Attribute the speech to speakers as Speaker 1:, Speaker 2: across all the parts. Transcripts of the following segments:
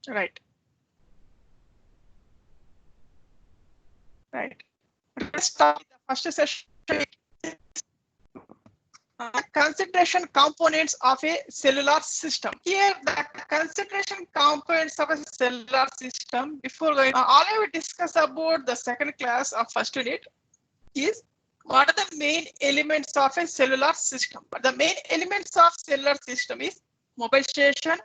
Speaker 1: Right. Right. Let's start with the first session. Consideration components of a cellular system. Here, the consideration components of a cellular system. Before going, all I will discuss about the second class of first unit is what are the main elements of a cellular system. But the main elements of cellular system is mobile station,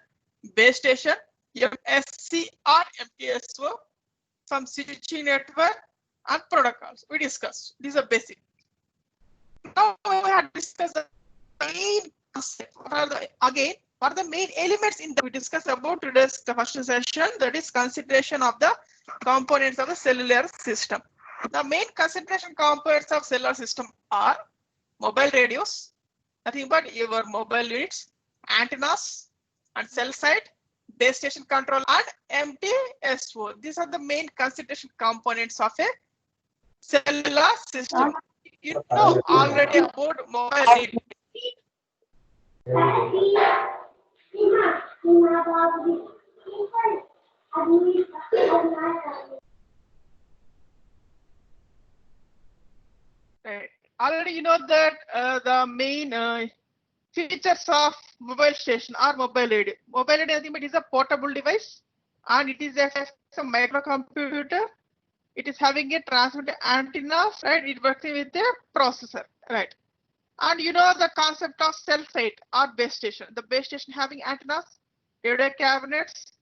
Speaker 1: base station, MSC or MTSO, some switching network, and protocols. We discussed. These are basic. Now we have discussed the main concept. What are the main elements in the we discussed about today's the first session, that is consideration of the components of the cellular system. The main consideration components of cellular system are mobile radios, nothing but your mobile units, antennas, and cell site, base station control, and MTSO. These are the main consideration components of a cellular system. You know already about mobile radio. Right. Already you know that the main features of mobile station or mobile radio. Mobile radio, I think it is a portable device and it is a microcomputer. It is having a transmitter antenna, right? It working with a processor, right? And you know the concept of cell site or base station. The base station having antennas, radio cabinets,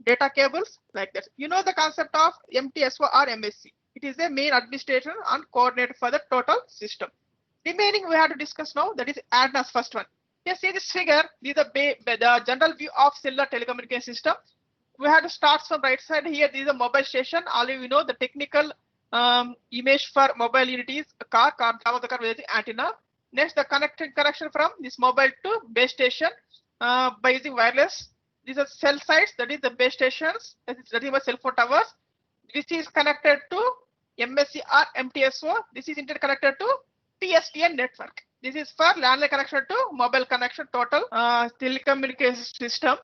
Speaker 1: data cables, like that. You know the concept of MTSO or MSC. It is a main administrator and coordinator for the total system. Remaining we have to discuss now, that is antennas first one. Here see this figure, this is the general view of cellular telecommunication system. We have to start from right side here. This is a mobile station. All you know the technical image for mobile unit is a car top of the car with the antenna. Next the connection from this mobile to base station by using wireless. These are cell sites, that is the base stations, that is nothing but cell phone towers. This is connected to MSC or MTSO. This is interconnected to PSTN network. This is for landline connection to mobile connection total telecommunication system.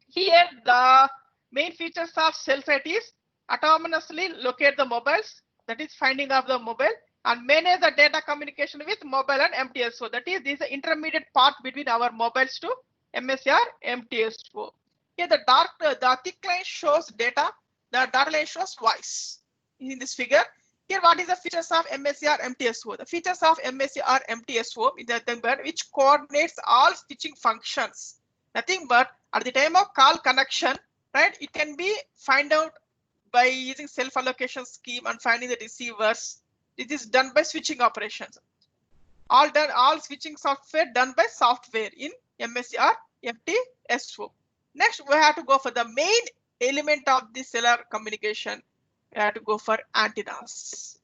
Speaker 1: Here the main features of cell site is autonomously locate the mobiles, that is finding of the mobile, and manage the data communication with mobile and MTSO. That is, this is the intermediate part between our mobiles to MSC or MTSO. Here the thick line shows data, the dotted line shows voice. In this figure, here what is the features of MSC or MTSO? The features of MSC or MTSO is nothing but which coordinates all switching functions. Nothing but at the time of call connection, right? It can be find out by using self-allocation scheme and finding the receivers. It is done by switching operations. All switching software done by software in MSC or MTSO. Next, we have to go for the main element of the cellular communication. We have to go for antennas.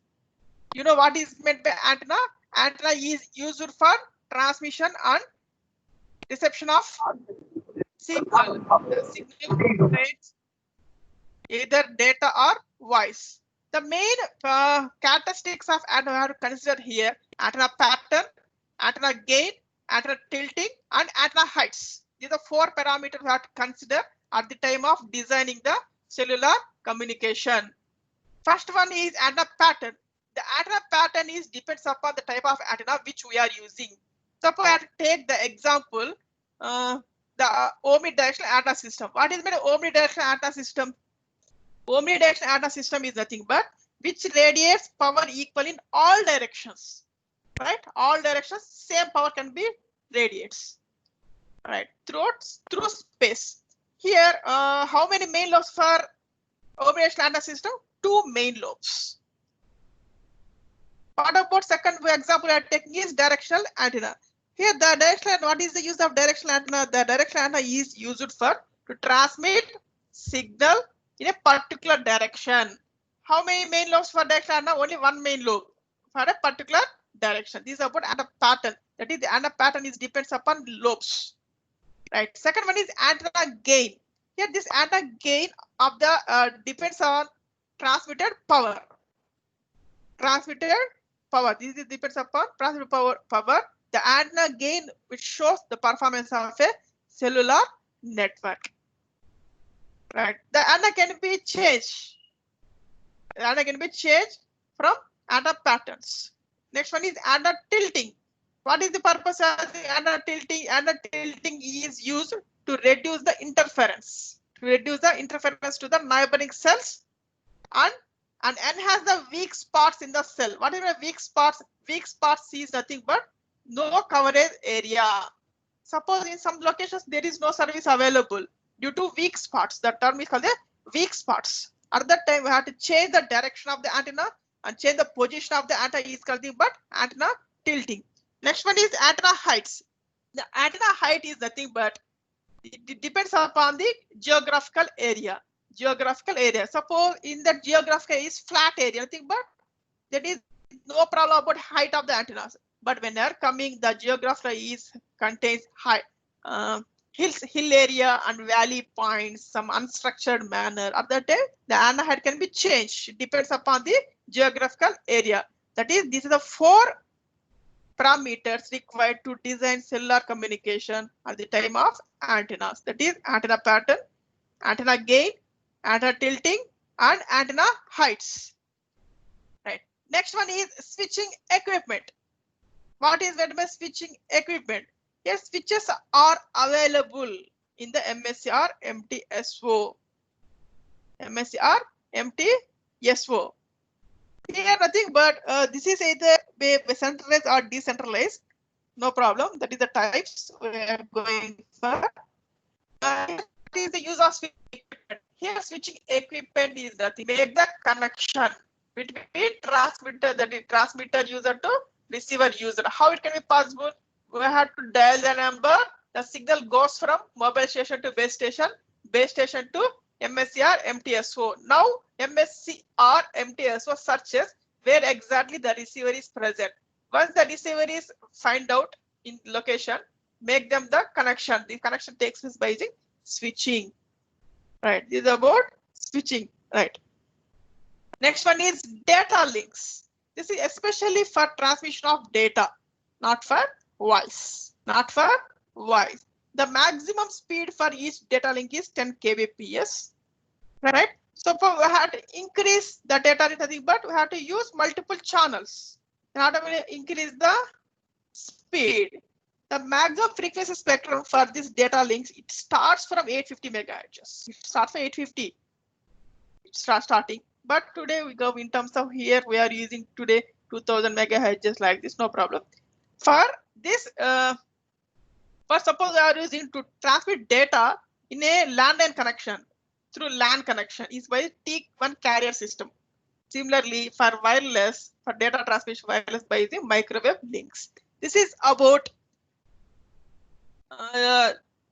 Speaker 1: You know what is meant by antenna? Antenna is used for transmission and reception of signal. The signal contains either data or voice. The main characteristics of antenna we have to consider here: antenna pattern, antenna gain, antenna tilting, and antenna heights. These are 4 parameters we have to consider at the time of designing the cellular communication. First one is antenna pattern. The antenna pattern is depends upon the type of antenna which we are using. Suppose I have to take the example, the omnidirectional antenna system. What is meant omnidirectional antenna system? Omnidirectional antenna system is nothing but which radiates power equal in all directions. Right? All directions, same power can be radiates. Right? Through space. Here, how many main lobes for omnidirectional antenna system? 2 main lobes. What about second example I am taking is directional antenna. Here the directional, what is the use of directional antenna? The directional antenna is used for to transmit signal in a particular direction. How many main lobes for directional antenna? Only 1 main lobe for a particular direction. This is about antenna pattern. That is the antenna pattern is depends upon lobes. Right. Second one is antenna gain. Here this antenna gain of the depends on transmitted power. Transmitted power. This is depends upon transmitted power. The antenna gain which shows the performance of a cellular network. Right. The antenna can be changed. The antenna can be changed from antenna patterns. Next one is antenna tilting. What is the purpose of the antenna tilting? Antenna tilting is used to reduce the interference. To reduce the interference to the neighboring cells and enhance the weak spots in the cell. What are the weak spots? Weak spots is nothing but no coverage area. Suppose in some locations there is no service available due to weak spots. The term is called the weak spots. At that time we have to change the direction of the antenna and change the position of the antenna is called the antenna tilting. Next one is antenna heights. The antenna height is nothing but it depends upon the geographical area. Geographical area. Suppose in the geographical is flat area, nothing but that is no problem about height of the antennas. But when they are coming, the geographical is contains high hill area and valley points, some unstructured manner. At that time, the antenna height can be changed. It depends upon the geographical area. That is, these are the 4 parameters required to design cellular communication at the time of antennas. That is antenna pattern, antenna gain, antenna tilting, and antenna heights. Right. Next one is switching equipment. What is meant by switching equipment? Yes, switches are available in the MSR MTSO. MSR MTSO. Here nothing but this is either centralized or decentralized. No problem. That is the types we are going for. That is the use of switching equipment. Here switching equipment is nothing. Make the connection between transmitter, that is transmitter user to receiver user. How it can be possible? We have to dial the number. The signal goes from mobile station to base station to MSR MTSO. Now MSR MTSO searches where exactly the receiver is present. Once the receiver is find out in location, make them the connection. The connection takes place by using switching. Right. This is about switching. Right. Next one is data links. This is especially for transmission of data, not for voice. Not for voice. The maximum speed for each data link is 10 kbps. Right. So for we have to increase the data rate, but we have to use multiple channels. How do we increase the speed? The maximum frequency spectrum for this data links, it starts from 850 megahertz. It starts from 850. It starts starting. But today we go in terms of here we are using today 2000 megahertz just like this, no problem. For this, for suppose we are using to transmit data in a landline connection through LAN connection is by T1 carrier system. Similarly, for wireless, for data transmission wireless by using microwave links. This is about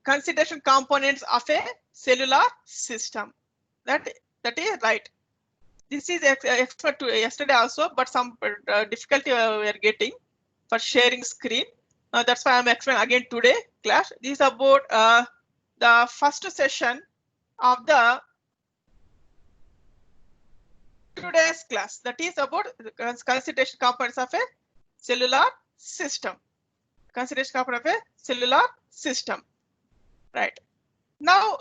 Speaker 1: consideration components of a cellular system. That is right. This is expert to yesterday also, but some difficulty we are getting for sharing screen. That's why I'm explaining again today class. This is about the first session of the today's class. That is about the consideration components of a cellular system. Consideration component of a cellular system. Right. Now